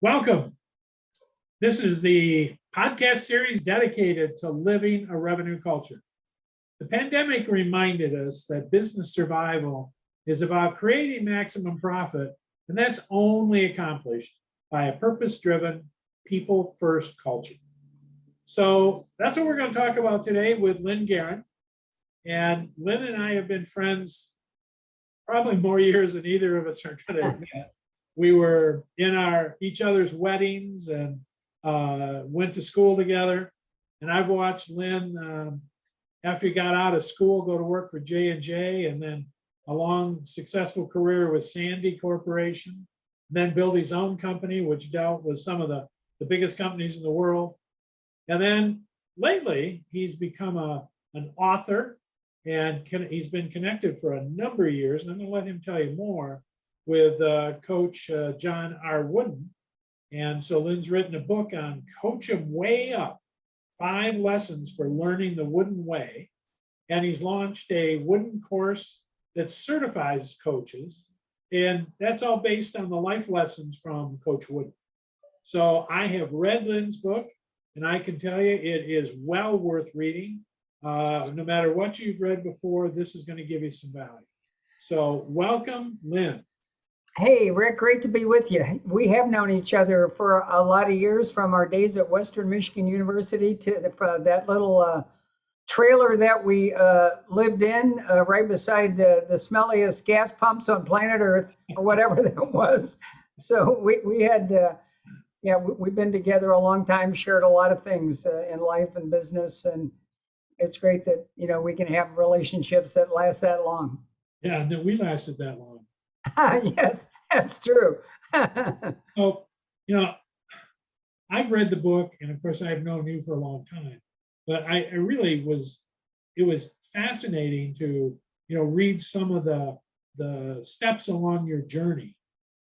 Welcome. This is the podcast series dedicated to living a revenue culture. The pandemic reminded us that business survival is about creating maximum profit, and that's only accomplished by a purpose-driven, people-first culture. So that's what we're going to talk about today with Lynn Guerin. And Lynn and I have been friends probably more years than either of us are going to admit. We were in each other's weddings and went to school together. And I've watched Lynn after he got out of school go to work for J&J, and then a long successful career with Sandy Corporation, then build his own company, which dealt with some of the biggest companies in the world. And then lately, he's become an author, and he's been connected for a number of years. And I'm going to let him tell you more with Coach John R. Wooden. And so Lynn's written a book on Coach 'em Way Up, 5 lessons for learning the Wooden way. And he's launched a Wooden course that certifies coaches. And that's all based on the life lessons from Coach Wooden. So I have read Lynn's book, and I can tell you it is well worth reading. No matter what you've read before, this is going to give you some value. So welcome, Lynn. Hey, Rick, great to be with you. We have known each other for a lot of years, from our days at Western Michigan University to that little trailer that we lived in right beside the smelliest gas pumps on planet Earth, or whatever that was. So we had, we've been together a long time, shared a lot of things in life and business. And it's great that, we can have relationships that last that long. Yeah, and then we lasted that long. Yes, that's true. So, I've read the book, and of course I've known you for a long time, but I really it was fascinating to, read some of the steps along your journey.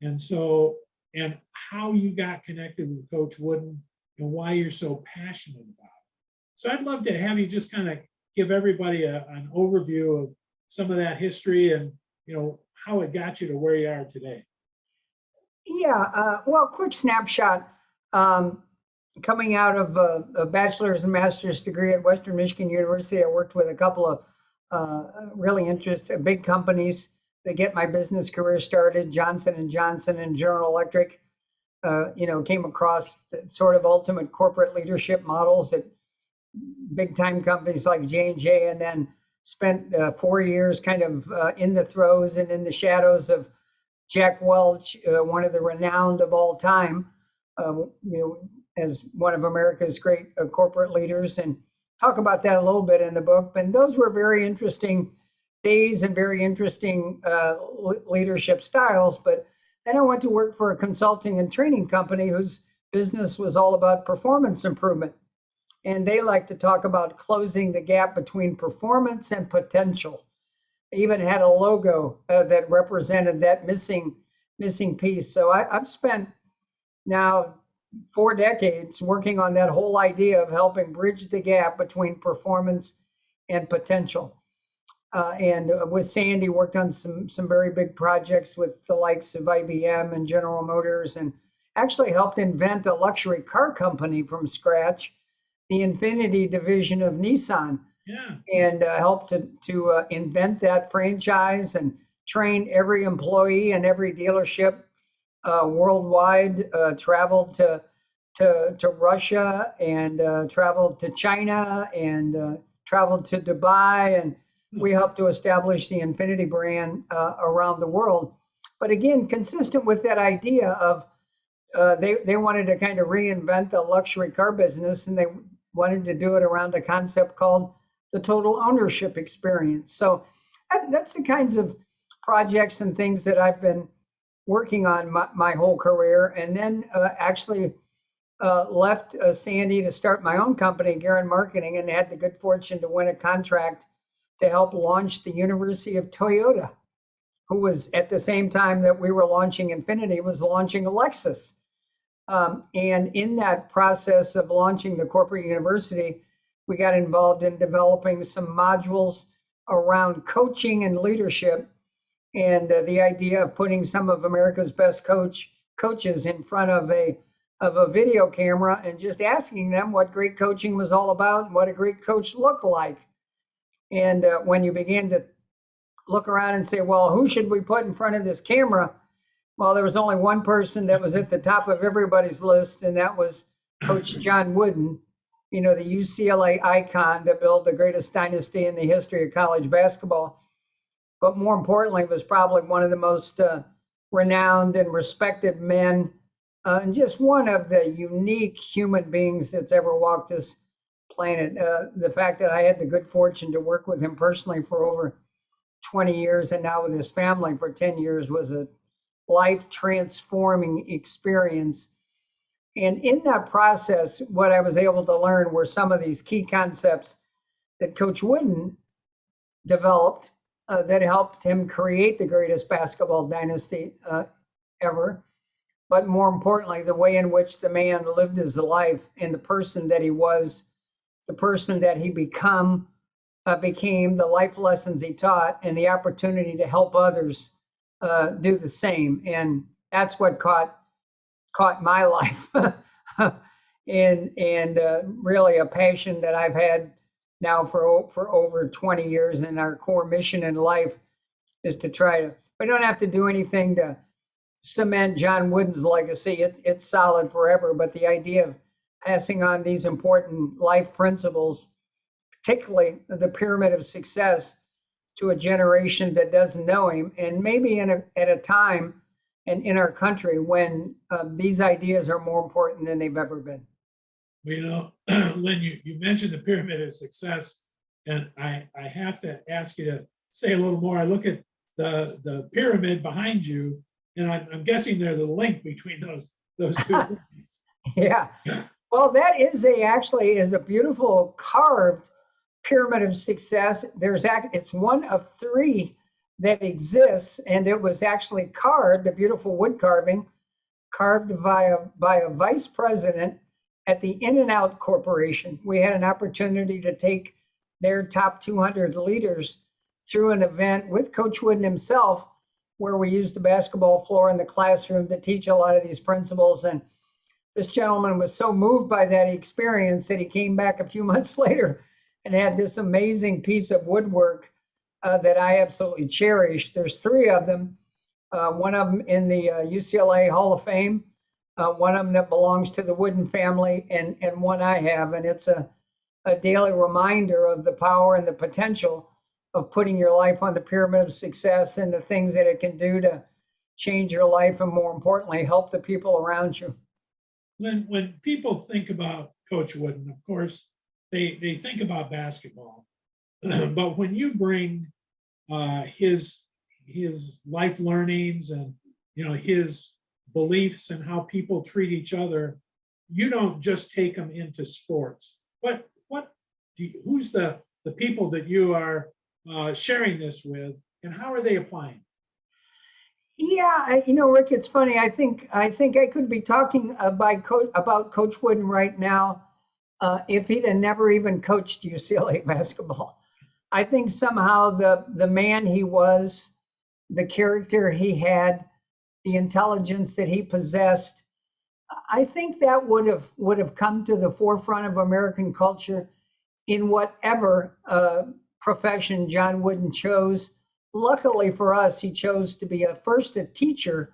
And how you got connected with Coach Wooden and why you're so passionate about it. So I'd love to have you just kind of give everybody an overview of some of that history and, how it got you to where you are today. Yeah, well, quick snapshot. Coming out of a bachelor's and master's degree at Western Michigan University, I worked with a couple of really interesting big companies to get my business career started. Johnson & Johnson and General Electric. Came across the sort of ultimate corporate leadership models at big time companies like J&J, and then spent 4 years kind of in the throes and in the shadows of Jack Welch, one of the renowned of all time, as one of America's great corporate leaders, and talk about that a little bit in the book. And those were very interesting days and very interesting leadership styles. But then I went to work for a consulting and training company whose business was all about performance improvement. And they like to talk about closing the gap between performance and potential. They even had a logo that represented that missing piece. So I've spent now 4 decades working on that whole idea of helping bridge the gap between performance and potential. And with Sandy, worked on some very big projects with the likes of IBM and General Motors, and actually helped invent a luxury car company from scratch, the Infinity division of Nissan. Yeah. And helped to invent that franchise and train every employee and every dealership worldwide. Traveled to Russia, and traveled to China, and traveled to Dubai, and we helped to establish the Infinity brand around the world. But again, consistent with that idea of they wanted to kind of reinvent the luxury car business, and they wanted to do it around a concept called the total ownership experience. So that's the kinds of projects and things that I've been working on my whole career. And then actually left Sandy to start my own company, Garren Marketing, and had the good fortune to win a contract to help launch the University of Toyota, who was at the same time that we were launching Infinity, was launching a Lexus. And in that process of launching the corporate university, we got involved in developing some modules around coaching and leadership, and the idea of putting some of America's best coaches in front of a video camera and just asking them what great coaching was all about and what a great coach looked like. And when you began to look around and say, well, who should we put in front of this camera? Well, there was only one person that was at the top of everybody's list, and that was Coach John Wooden, the UCLA icon that built the greatest dynasty in the history of college basketball. But more importantly, was probably one of the most renowned and respected men, and just one of the unique human beings that's ever walked this planet. The fact that I had the good fortune to work with him personally for over 20 years and now with his family for 10 years was a life-transforming experience. And in that process, what I was able to learn were some of these key concepts that Coach Wooden developed that helped him create the greatest basketball dynasty ever. But more importantly, the way in which the man lived his life and the person that he was, the person that he became, the life lessons he taught, and the opportunity to help others do the same. And that's what caught my life, and really a passion that I've had now for over 20 years. And our core mission in life is to we don't have to do anything to cement John Wooden's legacy. It's solid forever, but the idea of passing on these important life principles, particularly the pyramid of success, to a generation that doesn't know him, and maybe at a time and in our country when these ideas are more important than they've ever been. Lynn, you mentioned the pyramid of success, and I have to ask you to say a little more. I look at the pyramid behind you, and I'm guessing there's a link between those two things. Yeah. Well, that actually is a beautiful carved pyramid of success. It's one of three that exists, and it was actually carved, a beautiful wood carving, carved by a vice president at the In-N-Out Corporation. We had an opportunity to take their top 200 leaders through an event with Coach Wooden himself, where we used the basketball floor in the classroom to teach a lot of these principles. And this gentleman was so moved by that experience that he came back a few months later and had this amazing piece of woodwork that I absolutely cherish. There's three of them, one of them in the UCLA Hall of Fame, one of them that belongs to the Wooden family, and one I have. And it's a daily reminder of the power and the potential of putting your life on the pyramid of success and the things that it can do to change your life and, more importantly, help the people around you. When people think about Coach Wooden, of course, they think about basketball. But when you bring his life learnings and his beliefs and how people treat each other, you don't just take them into sports. Who's the people that you are sharing this with, and how are they applying? Yeah, Rick, it's funny. I think I could be talking about Coach Wooden right now if he'd have never even coached UCLA basketball. I think somehow the man he was, the character he had, the intelligence that he possessed, I think that would have come to the forefront of American culture in whatever profession John Wooden chose. Luckily for us, he chose to be first a teacher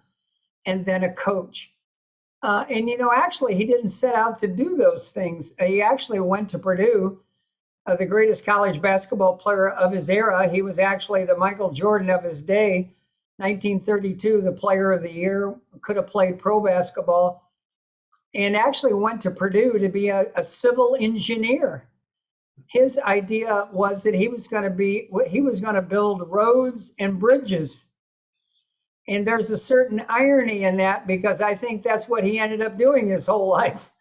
and then a coach. And actually, he didn't set out to do those things. He actually went to Purdue, the greatest college basketball player of his era. He was actually the Michael Jordan of his day. 1932, the player of the year, could have played pro basketball, and actually went to Purdue to be a civil engineer. His idea was that he was going to build roads and bridges. And there's a certain irony in that, because I think that's what he ended up doing his whole life.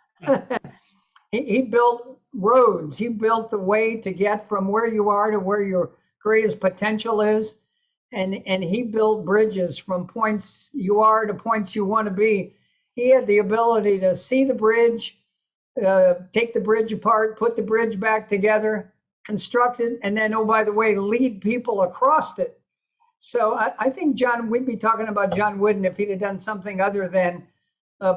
He built roads. He built the way to get from where you are to where your greatest potential is. And he built bridges from points you are to points you want to be. He had the ability to see the bridge, take the bridge apart, put the bridge back together, construct it, and then, oh, by the way, lead people across it. So I think we'd be talking about John Wooden if he'd have done something other than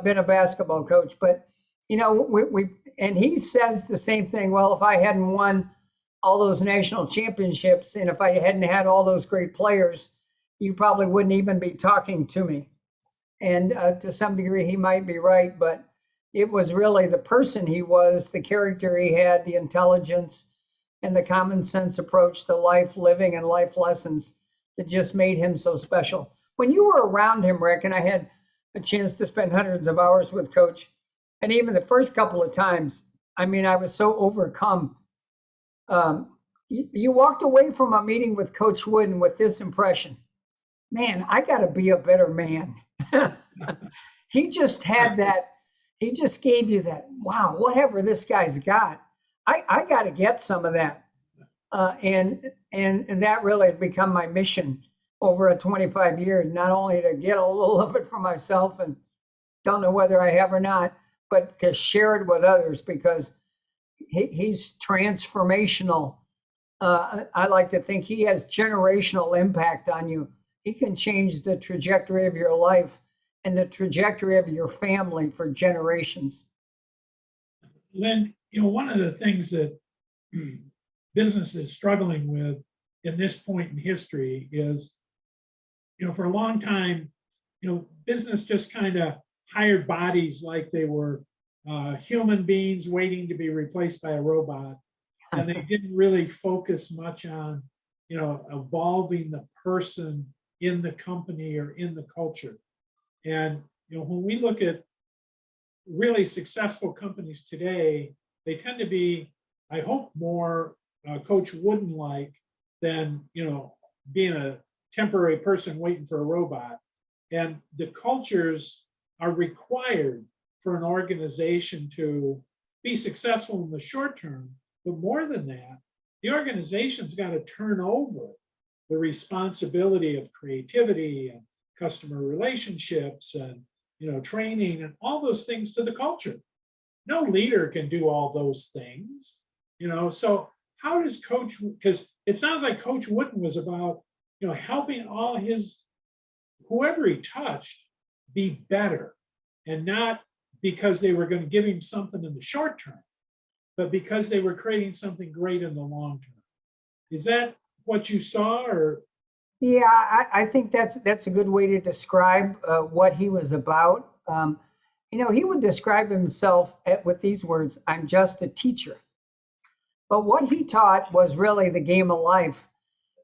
been a basketball coach, but and he says the same thing. Well, if I hadn't won all those national championships, and if I hadn't had all those great players, you probably wouldn't even be talking to me. And to some degree, he might be right, but it was really the person he was, the character he had, the intelligence, and the common sense approach to life, living, and life lessons that just made him so special. When you were around him, Rick, and I had a chance to spend hundreds of hours with Coach, and even the first couple of times, I mean, I was so overcome. You walked away from a meeting with Coach Wooden with this impression: man, I got to be a better man. He just had that. He just gave you that, wow, whatever this guy's got, I got to get some of that. And that really has become my mission over a 25 years, not only to get a little of it for myself, and don't know whether I have or not, but to share it with others, because he's transformational. I like to think he has generational impact on you. He can change the trajectory of your life and the trajectory of your family for generations. Lynn, one of the things that business is struggling with in this point in history is, for a long time, business just kind of hired bodies like they were human beings waiting to be replaced by a robot. And they didn't really focus much on, evolving the person in the company or in the culture. And, when we look at really successful companies today, they tend to be, I hope, more Coach Wooden-like than, being a temporary person waiting for a robot. And the cultures are required for an organization to be successful in the short term. But more than that, the organization's got to turn over the responsibility of creativity and customer relationships and training and all those things to the culture. No leader can do all those things. So how does Coach, because it sounds like Coach Wooden was about helping all his, whoever he touched, be better, and not because they were going to give him something in the short term, but because they were creating something great in the long term. Is that what you saw? Or yeah, I think that's a good way to describe what he was about. He would describe himself with these words: "I'm just a teacher." But what he taught was really the game of life,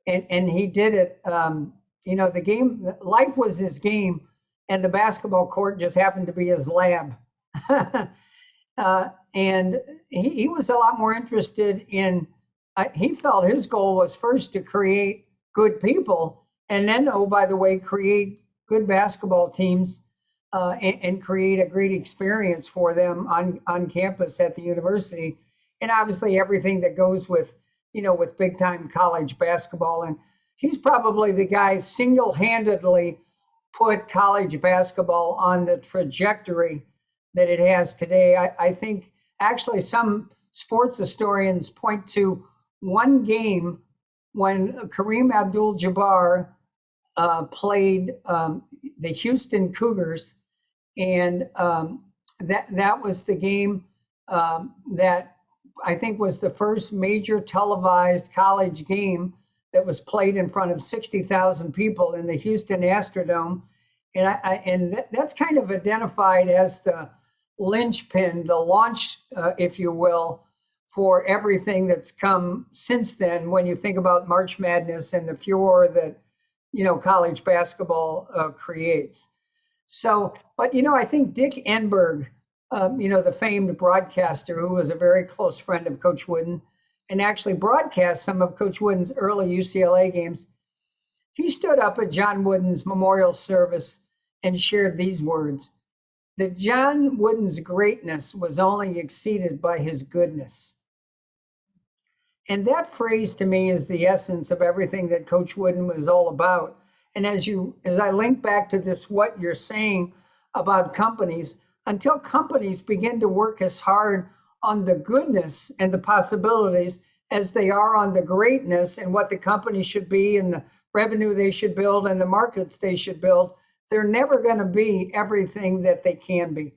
and he did it. The game, life was his game, and the basketball court just happened to be his lab. And he was a lot more interested in. He felt his goal was first to create good people, and then, oh, by the way, create good basketball teams and create a great experience for them on campus at the university. And obviously everything that goes with, with big time college basketball. And he's probably the guy single-handedly put college basketball on the trajectory that it has today. I think actually some sports historians point to one game when Kareem Abdul-Jabbar played the Houston Cougars, and that was the game that I think was the first major televised college game that was played in front of 60,000 people in the Houston Astrodome, and that's kind of identified as the linchpin, the launch, if you will, for everything that's come since then, when you think about March Madness and the furor that, college basketball creates. So, but, I think Dick Enberg, the famed broadcaster who was a very close friend of Coach Wooden and actually broadcast some of Coach Wooden's early UCLA games, he stood up at John Wooden's memorial service and shared these words: that John Wooden's greatness was only exceeded by his goodness. And that phrase to me is the essence of everything that Coach Wooden was all about. And as I link back to this, what you're saying about companies, until companies begin to work as hard on the goodness and the possibilities as they are on the greatness and what the company should be and the revenue they should build and the markets they should build, they're never going to be everything that they can be.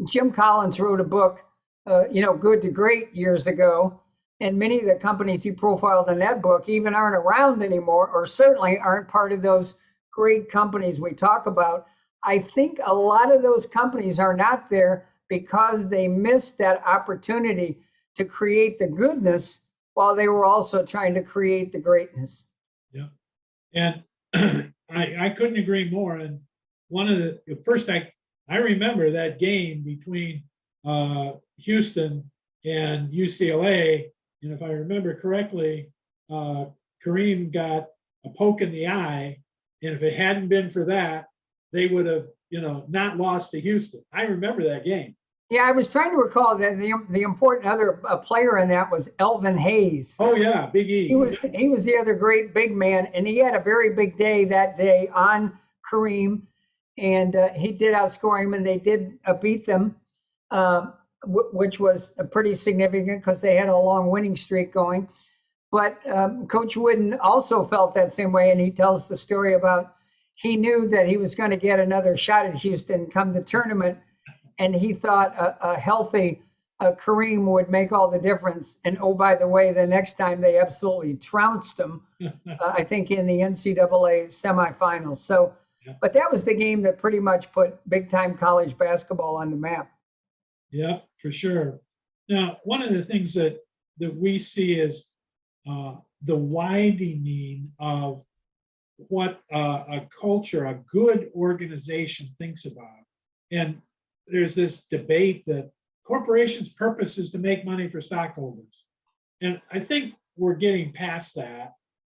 Jim Collins wrote a book, Good to Great, years ago. And many of the companies he profiled in that book even aren't around anymore, or certainly aren't part of those great companies we talk about. I think a lot of those companies are not there because they missed that opportunity to create the goodness while they were also trying to create the greatness. Yeah. And I couldn't agree more. And one of the first, I remember that game between Houston and UCLA. And if I remember correctly, Kareem got a poke in the eye. And if it hadn't been for that, they would have, not lost to Houston. I remember that game. Yeah, I was trying to recall that the important other player in that was Elvin Hayes. Oh yeah, Big E. He was the other great big man, and he had a very big day that day on Kareem, and he did outscore him, and they did beat them, which was pretty significant because they had a long winning streak going. But Coach Wooden also felt that same way, and he tells the story about he knew that he was going to get another shot at Houston come the tournament, and he thought a healthy Kareem would make all the difference. And oh, by the way, the next time they absolutely trounced him, I think in the NCAA semifinals. So, but that was the game that pretty much put big time college basketball on the map. Yeah, for sure. Now, one of the things that we see is the widening of what a culture, a good organization thinks about. And there's this debate that corporations' purpose is to make money for stockholders. And I think we're getting past that,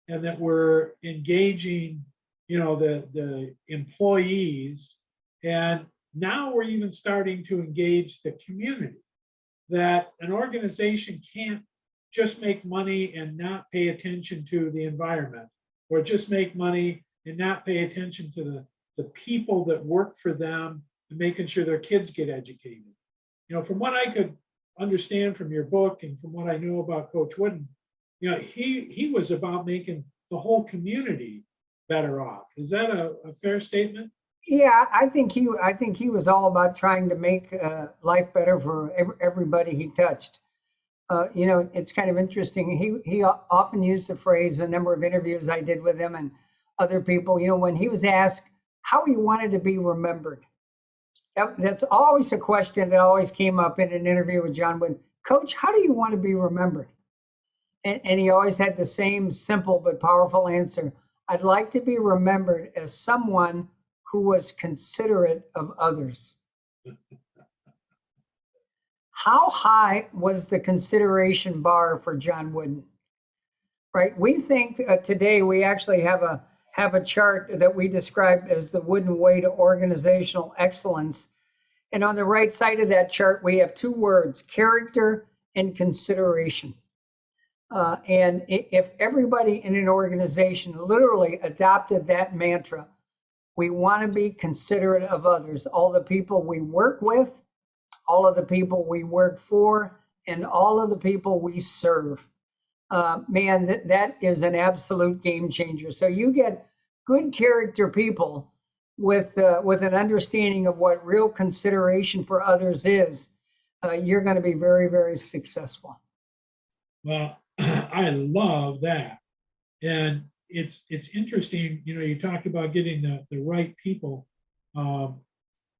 and that we're engaging, the employees. And now we're even starting to engage the community, that an organization can't just make money and not pay attention to the environment, or just make money and not pay attention to the people that work for them and making sure their kids get educated. From what I could understand from your book and from what I know about Coach Wooden, he was about making the whole community better off. Is that a fair statement? Yeah, I think he was all about trying to make life better for everybody he touched. It's kind of interesting. He often used the phrase, a number of interviews I did with him and other people, when he was asked how he wanted to be remembered. That's always a question that always came up in an interview with John Wooden. Coach, how do you want to be remembered? And he always had the same simple but powerful answer. I'd like to be remembered as someone who was considerate of others. How high was the consideration bar for John Wooden? Right? We think today we actually have a chart that we describe as the Wooden way to organizational excellence. And on the right side of that chart, we have two words, character and consideration. And if everybody in an organization literally adopted that mantra, we want to be considerate of others, all the people we work with, all of the people we work for, and all of the people we serve. Man, that is an absolute game changer. So you get good character people with an understanding of what real consideration for others is, you're going to be very, very successful. Well, I love that. And it's interesting, you talked about getting the right people.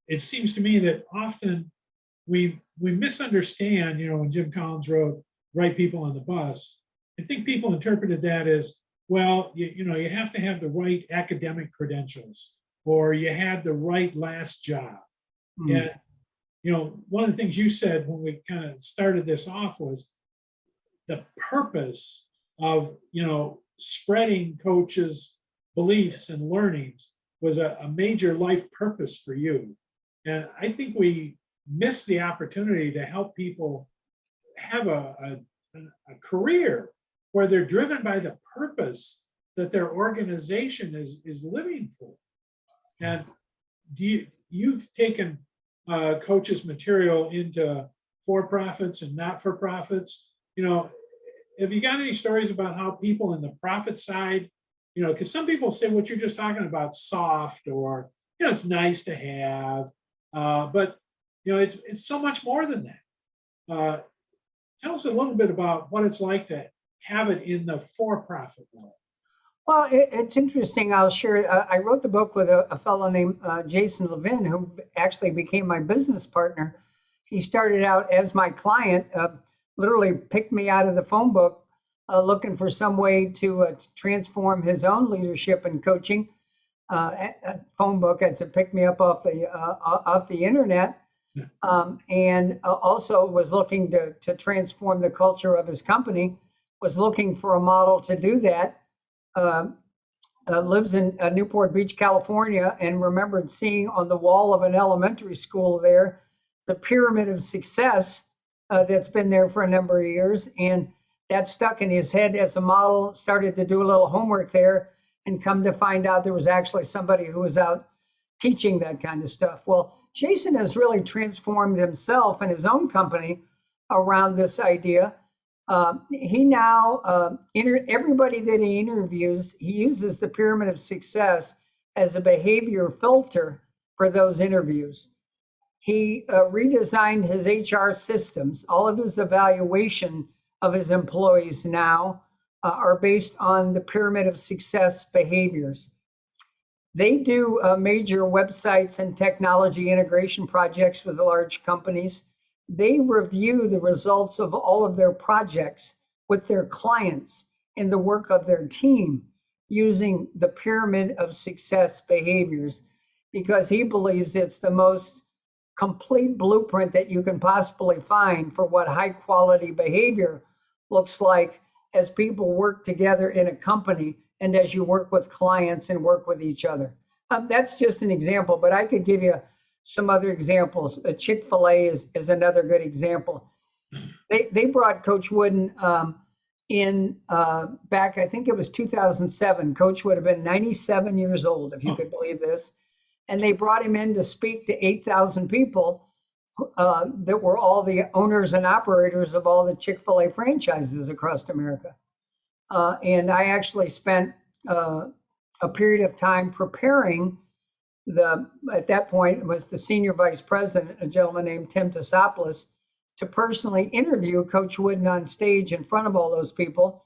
It seems to me that often we misunderstand, when Jim Collins wrote right people on the bus. I think people interpreted that as, well, you have to have the right academic credentials, or you had the right last job. And, one of the things you said when we kind of started this off was the purpose of, spreading coaches' beliefs and learnings was a major life purpose for you. And I think we miss the opportunity to help people have a career where they're driven by the purpose that their organization is living for. And you've taken coaches' material into for-profits and not-for-profits. Have you got any stories about how people in the profit side because some people say what you're just talking about, soft, or, it's nice to have, but, it's so much more than that. Tell us a little bit about what it's like to have it in the for-profit world. Well, it's interesting. I'll share. I wrote the book with a fellow named Jason Levin, who actually became my business partner. He started out as my client, literally picked me out of the phone book, looking for some way to transform his own leadership and coaching. Phone book had to pick me up off the internet, and also was looking to transform the culture of his company. Was looking for a model to do that. Lives in Newport Beach, California, and remembered seeing on the wall of an elementary school there the pyramid of success that's been there for a number of years. And that stuck in his head as a model, started to do a little homework there, and come to find out there was actually somebody who was out teaching that kind of stuff. Well, Jason has really transformed himself and his own company around this idea. He now, everybody that he interviews, he uses the pyramid of success as a behavior filter for those interviews. He redesigned his HR systems. All of his evaluation of his employees now are based on the pyramid of success behaviors. They do major websites and technology integration projects with large companies. They review the results of all of their projects with their clients and the work of their team using the pyramid of success behaviors, because he believes it's the most complete blueprint that you can possibly find for what high quality behavior looks like as people work together in a company and as you work with clients and work with each other. That's just an example, but I could give you some other examples. Chick-fil-A is another good example. They brought Coach Wooden in back, I think it was 2007. Coach would have been 97 years old, if you could believe this. And they brought him in to speak to 8,000 people that were all the owners and operators of all the Chick-fil-A franchises across America. And I actually spent a period of time preparing at that point, it was the senior vice president, a gentleman named Tim Tosopoulos, to personally interview Coach Wooden on stage in front of all those people.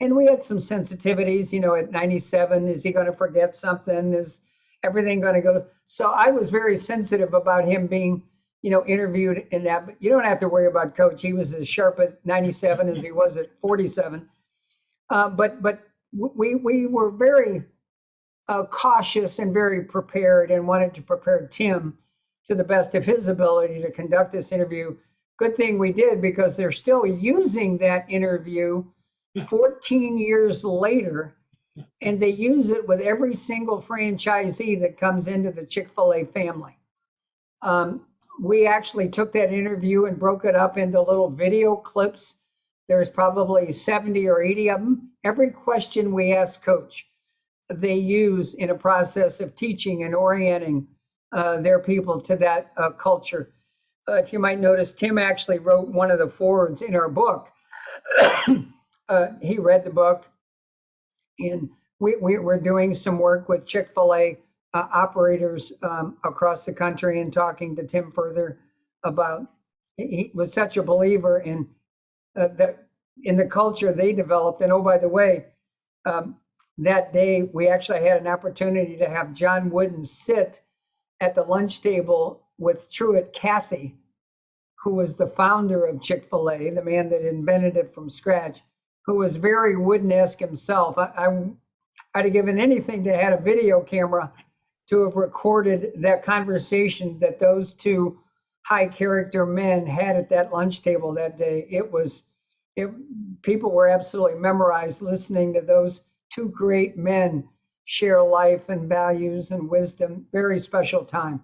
And we had some sensitivities, at 97, is he going to forget something? Is everything going to go? So I was very sensitive about him being, interviewed in that. But you don't have to worry about Coach. He was as sharp at 97 as he was at 47. But we were very cautious and very prepared, and wanted to prepare Tim to the best of his ability to conduct this interview. Good thing we did, because they're still using that interview 14 years later, and they use it with every single franchisee that comes into the Chick-fil-A family. We actually took that interview and broke it up into little video clips. There's probably 70 or 80 of them. Every question we ask Coach, they use in a process of teaching and orienting their people to that culture. If you might notice, Tim actually wrote one of the forwards in our book. He read the book, and we're doing some work with Chick-fil-A operators across the country, and talking to Tim further about, he was such a believer in the culture they developed. And oh, by the way, that day, we actually had an opportunity to have John Wooden sit at the lunch table with Truett Cathy, who was the founder of Chick-fil-A, the man that invented it from scratch, who was very Wooden-esque himself. I'd have given anything to have a video camera to have recorded that conversation that those two high character men had at that lunch table that day. People were absolutely memorized listening to those two great men share life and values and wisdom. Very special time.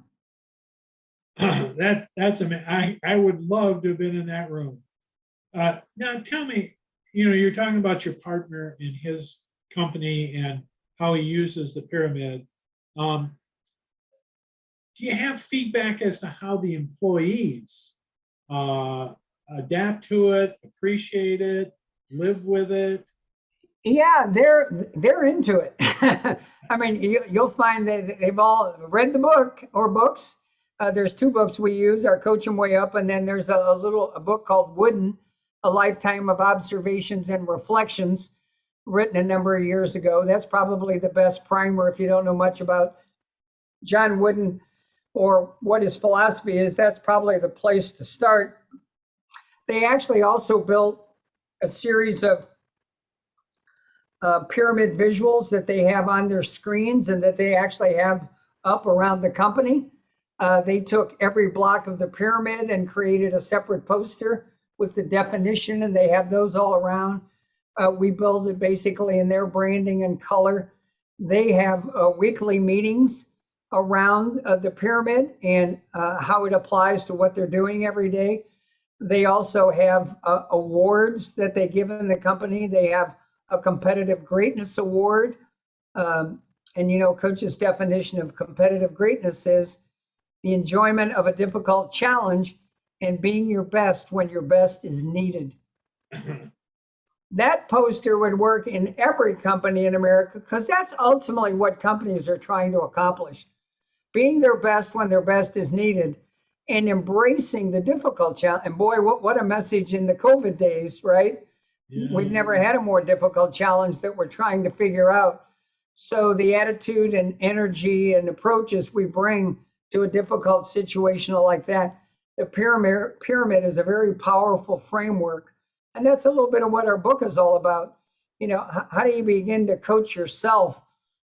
That's amazing. I would love to have been in that room. Now tell me, you're talking about your partner in his company and how he uses the pyramid. Do you have feedback as to how the employees adapt to it, appreciate it, live with it? Yeah, they're into it. I mean, you'll find that they've all read the book or books. There's two books we use: our Coach 'Em Way Up, and then there's a book called Wooden, A Lifetime of Observations and Reflections, written a number of years ago. That's probably the best primer if you don't know much about John Wooden or what his philosophy is. That's probably the place to start. They actually also built a series of pyramid visuals that they have on their screens and that they actually have up around the company. They took every block of the pyramid and created a separate poster with the definition, and they have those all around. We build it basically in their branding and color. They have weekly meetings around the pyramid and how it applies to what they're doing every day. They also have awards that they give in the company. They have a competitive greatness award. And you know, Coach's definition of competitive greatness is the enjoyment of a difficult challenge and being your best when your best is needed. That poster would work in every company in America because that's ultimately what companies are trying to accomplish. Being their best when their best is needed and embracing the difficult challenge. And boy, what a message in the COVID days, right? Yeah. We've never had a more difficult challenge that we're trying to figure out. So the attitude and energy and approaches we bring to a difficult situation like that, the pyramid is a very powerful framework. And that's a little bit of what our book is all about. You know, how do you begin to coach yourself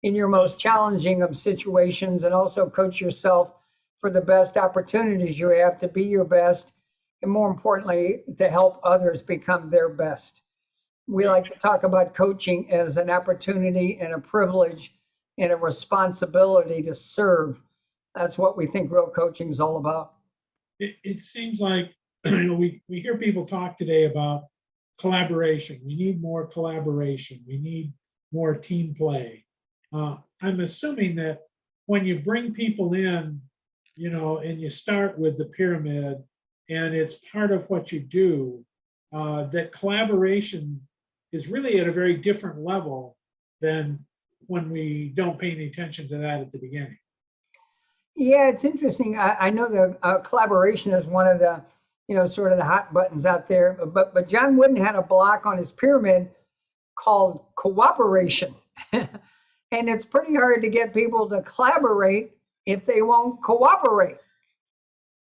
in your most challenging of situations and also coach yourself for the best opportunities you have to be your best, and more importantly, to help others become their best. We like to talk about coaching as an opportunity and a privilege and a responsibility to serve. That's what we think real coaching is all about. It seems like we hear people talk today about collaboration. We need more collaboration. We need more team play. I'm assuming that when you bring people in, you know, and you start with the pyramid and it's part of what you do, that collaboration is really at a very different level than when we don't pay any attention to that at the beginning. Yeah, it's interesting. I know the collaboration is one of the, you know, sort of the hot buttons out there. But John Wooden had a block on his pyramid called cooperation. And it's pretty hard to get people to collaborate if they won't cooperate.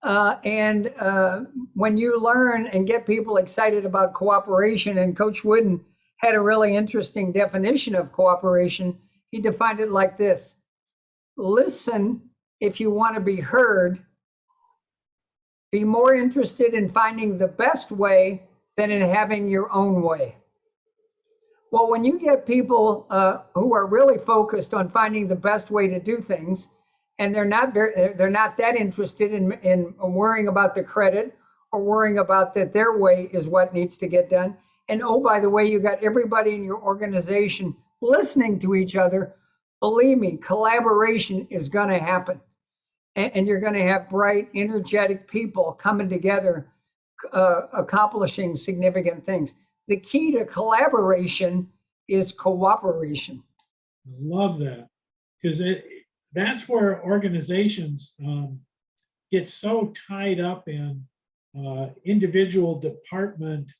When you learn and get people excited about cooperation, and Coach Wooden had a really interesting definition of cooperation. He defined it like this: listen if you want to be heard, be more interested in finding the best way than in having your own way. Well, when you get people who are really focused on finding the best way to do things, and they're not that interested in worrying about the credit or worrying about that their way is what needs to get done. And oh, by the way, you got everybody in your organization listening to each other. Believe me, collaboration is going to happen. And you're going to have bright, energetic people coming together, accomplishing significant things. The key to collaboration is cooperation. I love that, because that's where organizations get so tied up in individual department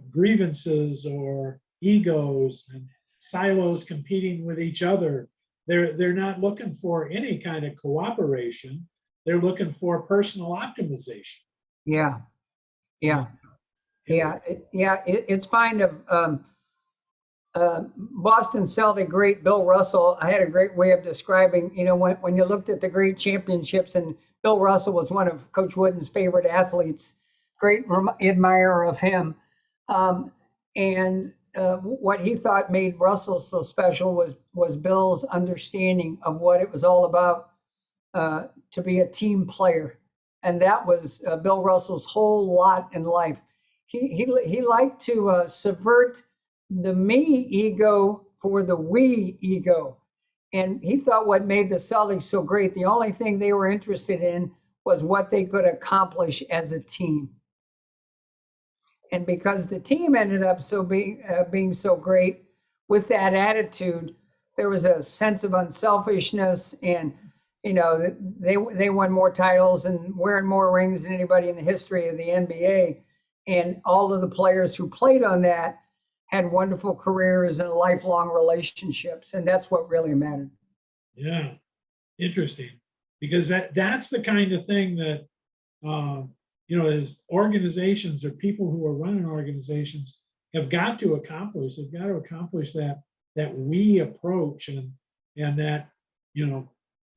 grievances or egos and silos competing with each other. They're not looking for any kind of cooperation. They're looking for personal optimization. Yeah. It's fine of Boston Celtic great Bill Russell. I had a great way of describing, you know, when you looked at the great championships, and Bill Russell was one of Coach Wooden's favorite athletes, great admirer of him. What he thought made Russell so special was Bill's understanding of what it was all about to be a team player. And that was Bill Russell's whole lot in life. He liked to subvert the me ego for the we ego. And he thought what made the Celtics so great, the only thing they were interested in was what they could accomplish as a team. And because the team ended up being so great with that attitude, there was a sense of unselfishness, and they won more titles and wearing more rings than anybody in the history of the NBA. And all of the players who played on that had wonderful careers and lifelong relationships, and that's what really mattered. Yeah, interesting, because that's the kind of thing that as organizations or people who are running organizations have got to accomplish. They've got to accomplish that we approach and that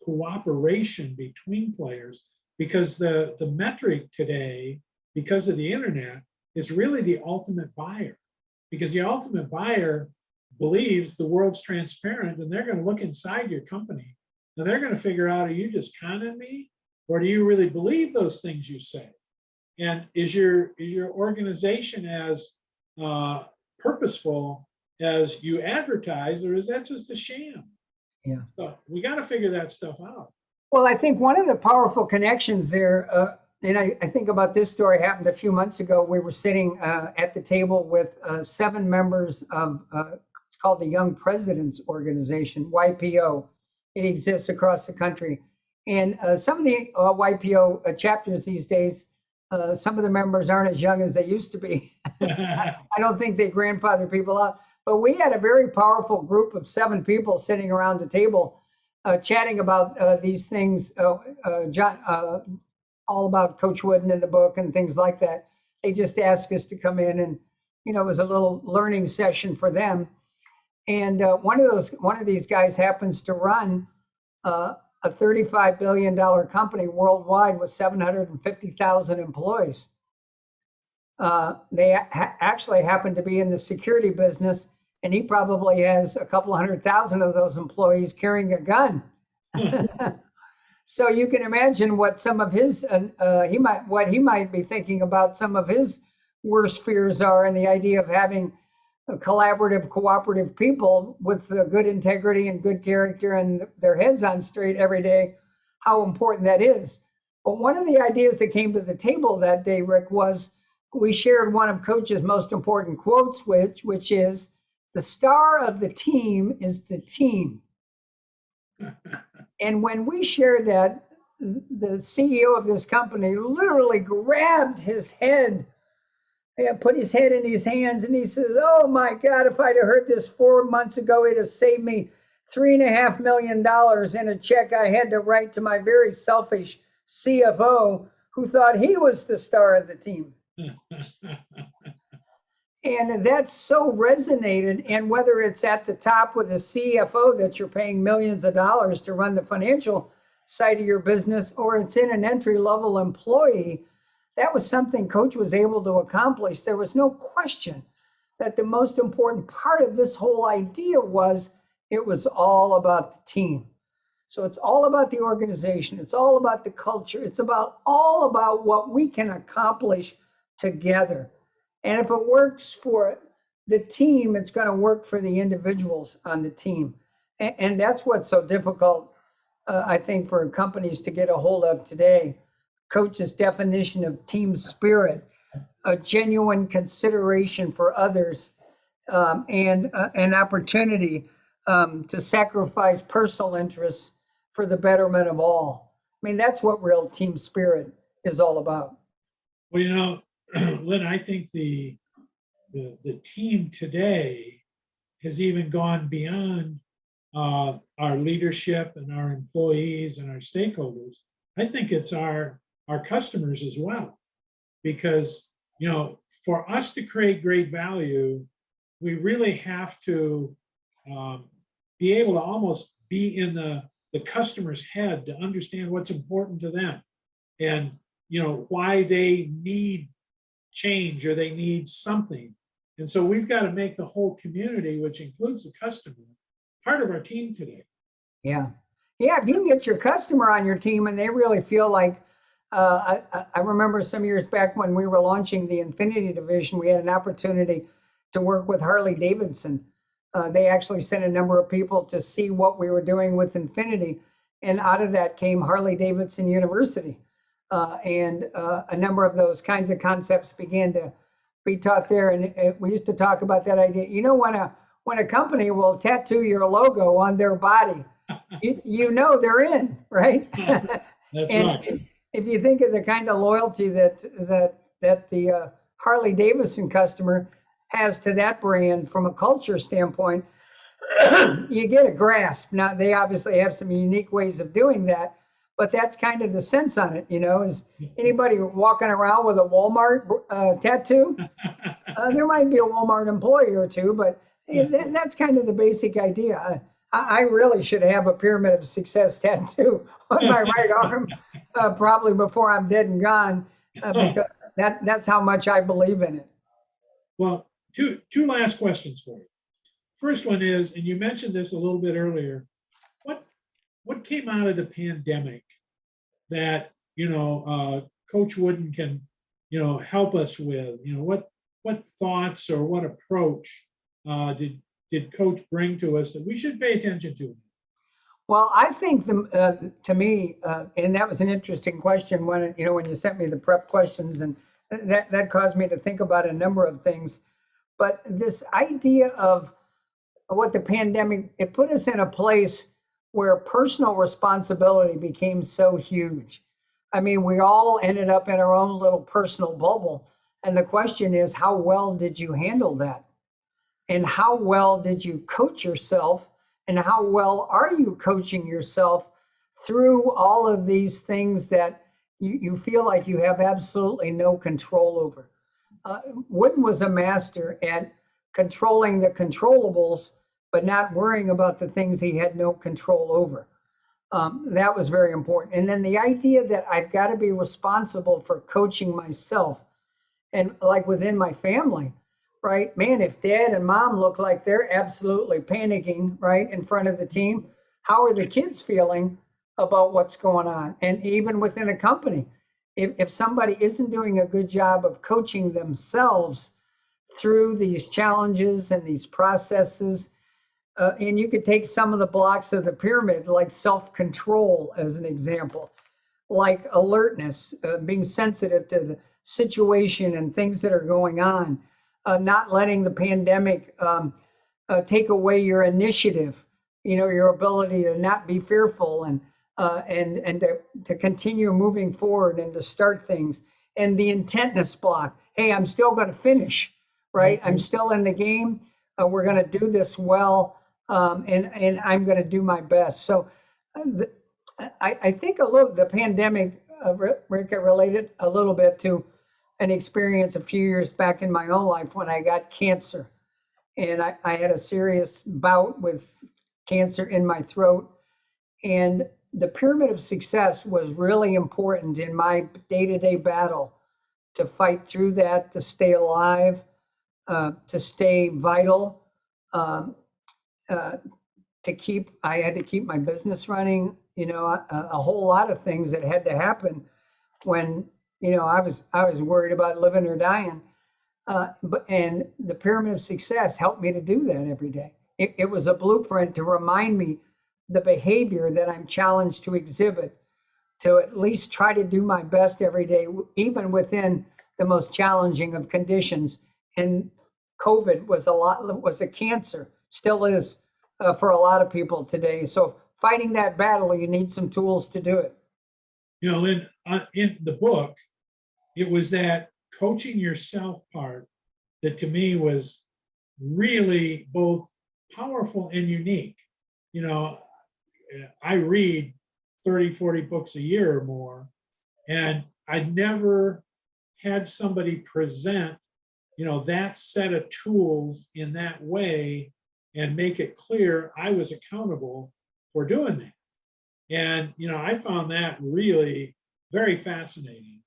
cooperation between players, because the metric today, because of the internet, is really the ultimate buyer, because the ultimate buyer believes the world's transparent, and they're going to look inside your company and they're going to figure out, are you just conning me, or do you really believe those things you say? And is your organization as purposeful as you advertise, or is that just a sham? Yeah. So we got to figure that stuff out. Well, I think one of the powerful connections there, and I think about this story happened a few months ago. We were sitting at the table with 7 members of it's called the Young Presidents Organization, YPO. It exists across the country. And some of the YPO chapters these days, some of the members aren't as young as they used to be. I don't think they grandfather people out. But we had a very powerful group of 7 people sitting around the table chatting about these things, all about Coach Wooden in the book and things like that. They just asked us to come in, and it was a little learning session for them. And one of these guys happens to run a $35 billion company worldwide with 750,000 employees. They actually happen to be in the security business, and he probably has a couple 100,000 of those employees carrying a gun. So you can imagine what some of his what he might be thinking about some of his worst fears are, and the idea of having a collaborative, cooperative people with good integrity and good character and their heads on straight every day, how important that is. But one of the ideas that came to the table that day, Rick, was we shared one of Coach's most important quotes, which is, "The star of the team is the team." And when we shared that, the CEO of this company literally grabbed his head, put his head in his hands, and he says, "Oh my God, if I'd have heard this 4 months ago, it'd have saved me $3.5 million in a check I had to write to my very selfish CFO who thought he was the star of the team." And that so resonated. And whether it's at the top with a CFO that you're paying millions of dollars to run the financial side of your business, or it's in an entry-level employee, that was something Coach was able to accomplish. There was no question that the most important part of this whole idea was it was all about the team. So it's all about the organization. It's all about the culture. It's all about what we can accomplish together. And if it works for the team, it's going to work for the individuals on the team. And that's what's so difficult, I think, for companies to get a hold of today. Coach's definition of team spirit, a genuine consideration for others, and an opportunity to sacrifice personal interests for the betterment of all. I mean, that's what real team spirit is all about. Well, Lynn, I think the team today has even gone beyond our leadership and our employees and our stakeholders. I think it's our customers as well, because for us to create great value, we really have to be able to almost be in the customer's head to understand what's important to them, and why they need change or they need something. And so we've got to make the whole community, which includes the customer, part of our team today. Yeah. If you can get your customer on your team and they really feel like, I remember some years back when we were launching the Infinity division, we had an opportunity to work with Harley Davidson. They actually sent a number of people to see what we were doing with Infinity. And out of that came Harley Davidson University. And a number of those kinds of concepts began to be taught there. And we used to talk about that idea. When a company will tattoo your logo on their body, you know they're in, right? That's And right. if you think of the kind of loyalty that the Harley Davidson customer has to that brand from a culture standpoint, you get a grasp. Now, they obviously have some unique ways of doing that, but that's kind of the sense on it, is anybody walking around with a Walmart tattoo? There might be a Walmart employee or two, but that's kind of the basic idea. I really should have a Pyramid of Success tattoo on my right arm, probably before I'm dead and gone, because that's how much I believe in it. Well, two last questions for you. First one is, and you mentioned this a little bit earlier, what came out of the pandemic that Coach Wooden can help us with? What thoughts or what approach did Coach bring to us that we should pay attention to? Well, I think to me, and that was an interesting question when you sent me the prep questions, and that caused me to think about a number of things. But this idea of what the pandemic, it put us in a place where personal responsibility became so huge. I mean, we all ended up in our own little personal bubble. And the question is, how well did you handle that? And how well did you coach yourself? And how well are you coaching yourself through all of these things that you feel like you have absolutely no control over? Wooden was a master at controlling the controllables, but not worrying about the things he had no control over. That was very important. And then the idea that I've got to be responsible for coaching myself, and like within my family, right? Man, if dad and mom look like they're absolutely panicking, right, in front of the team, how are the kids feeling about what's going on? And even within a company, if somebody isn't doing a good job of coaching themselves through these challenges and these processes, and you could take some of the blocks of the pyramid, like self-control as an example, like alertness, being sensitive to the situation and things that are going on, not letting the pandemic take away your initiative, your ability to not be fearful and to continue moving forward and to start things. And the intentness block, hey, I'm still going to finish, right? I'm still in the game. We're going to do this well, and I'm going to do my best. So I think the pandemic, Rick, related a little bit to an experience a few years back in my own life when I got cancer. And I had a serious bout with cancer in my throat. And the Pyramid of Success was really important in my day-to-day battle to fight through that, to stay alive, to stay vital, I had to keep my business running, a whole lot of things that had to happen when, I was worried about living or dying. And the Pyramid of Success helped me to do that every day. It was a blueprint to remind me the behavior that I'm challenged to exhibit, to at least try to do my best every day, even within the most challenging of conditions. And COVID was a cancer, still is, for a lot of people today. So fighting that battle, you need some tools to do it. Lynn, in the book, it was that coaching yourself part that to me was really both powerful and unique. I read 30, 40 books a year or more, and I never had somebody present, that set of tools in that way and make it clear I was accountable for doing that. And, I found that really very fascinating.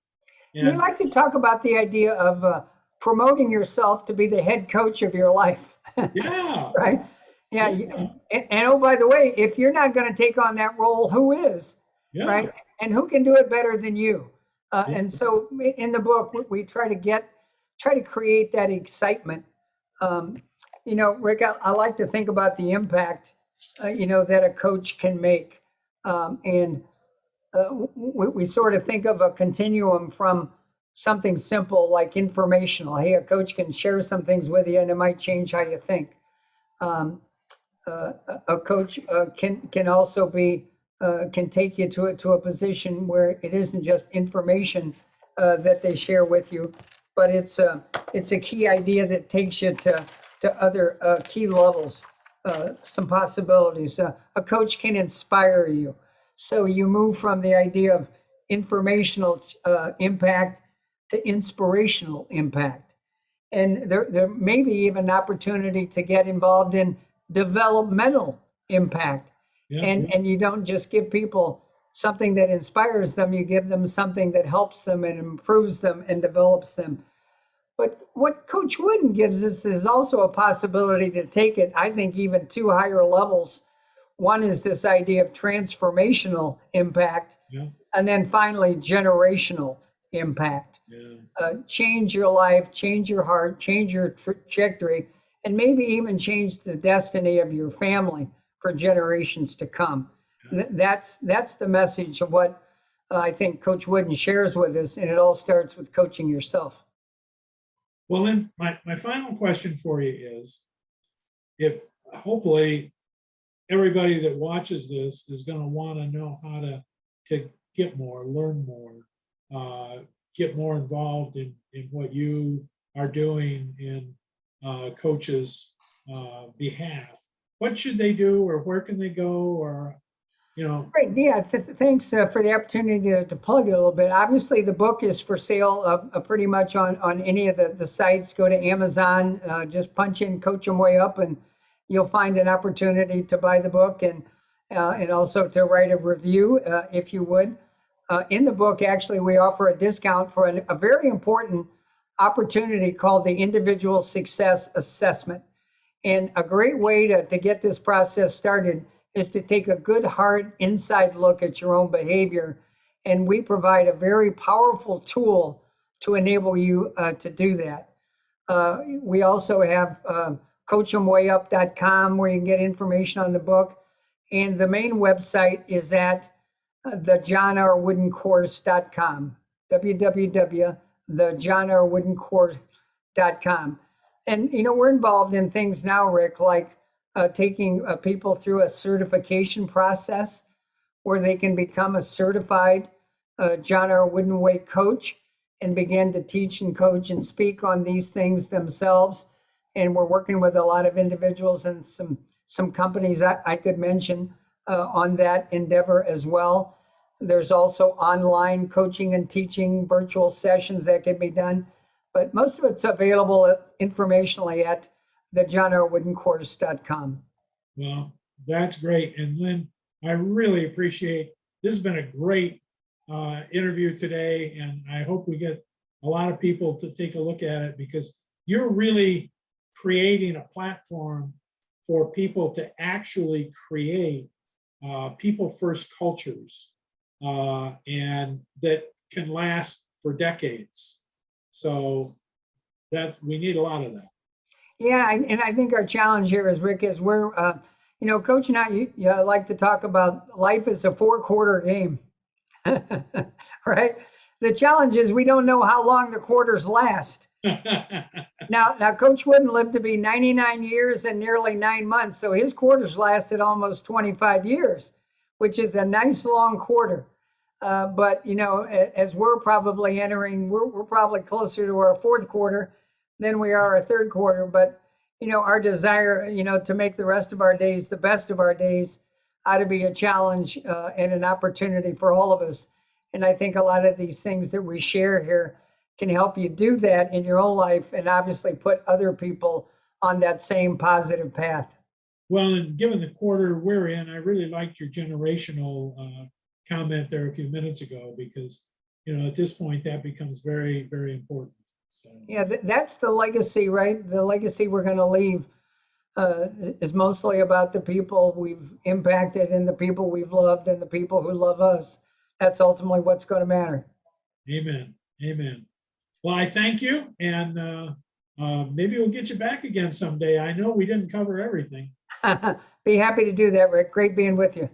We like to talk about the idea of promoting yourself to be the head coach of your life. Yeah. Right? Yeah. And oh, by the way, if you're not going to take on that role, who is? Yeah. Right? And who can do it better than you? And so in the book, we try to create that excitement. Rick, I like to think about the impact, that a coach can make. And we sort of think of a continuum from something simple like informational. Hey, a coach can share some things with you and it might change how you think. A coach can also be can take you to a position where it isn't just information that they share with you, but it's a key idea that takes you to other key levels, some possibilities. A coach can inspire you, so you move from the idea of informational impact to inspirational impact, and there may be even an opportunity to get involved in developmental impact. Yeah. And you don't just give people something that inspires them, you give them something that helps them and improves them and develops them. But what Coach Wooden gives us is also a possibility to take it, I think, even to higher levels. One is this idea of transformational impact, Yeah. and then finally generational impact. Yeah. Change your life, change your heart, change your trajectory, and maybe even change the destiny of your family for generations to come. That's the message of what I think Coach Wooden shares with us, and it all starts with coaching yourself. Well, then my final question for you is, if hopefully everybody that watches this is going to want to know how to get more, learn more, get more involved in what you are doing in coaches' behalf, what should they do, or where can they go, or, you know? Great. Yeah. Thanks for the opportunity to plug it a little bit. Obviously, the book is for sale pretty much on any of the sites. Go to Amazon, just punch in Coach 'em Way Up, and you'll find an opportunity to buy the book and also to write a review if you would. In the book, actually, we offer a discount for a very important opportunity called the Individual Success Assessment. And a great way to get this process started is to take a good, hard, inside look at your own behavior. And we provide a very powerful tool to enable you to do that. We also have coachemwayup.com, where you can get information on the book. And the main website is at thejohnrwoodencourse.com, www.thejohnrwoodencourse.com. And, we're involved in things now, Rick, like taking people through a certification process where they can become a certified John R. Wooden Way coach and begin to teach and coach and speak on these things themselves. And we're working with a lot of individuals and some companies I could mention on that endeavor as well. There's also online coaching and teaching virtual sessions that can be done, but most of it's available informationally at thejohnrwoodencourse.com. Well, that's great. And Lynn, I really appreciate, this has been a great interview today, and I hope we get a lot of people to take a look at it, because you're really creating a platform for people to actually create people first cultures, and that can last for decades. So that we need a lot of that. Yeah, and I think our challenge here is, Rick, is we're, Coach and I, you like to talk about life is a 4-quarter game, right? The challenge is we don't know how long the quarters last. Now, Coach Wooden lived to be 99 years and nearly 9 months, so his quarters lasted almost 25 years, which is a nice long quarter. But, as we're probably entering, we're probably closer to our 4th quarter than we are our 3rd quarter. But, our desire, to make the rest of our days the best of our days ought to be a challenge and an opportunity for all of us. And I think a lot of these things that we share here can help you do that in your own life, and obviously put other people on that same positive path. Well, and given the quarter we're in, I really liked your generational comment there a few minutes ago, because, at this point that becomes very, very important. So yeah, that's the legacy, right? The legacy we're going to leave is mostly about the people we've impacted and the people we've loved and the people who love us. That's ultimately what's going to matter. Amen. Amen. Well, I thank you, and maybe we'll get you back again someday. I know we didn't cover everything. Be happy to do that, Rick. Great being with you.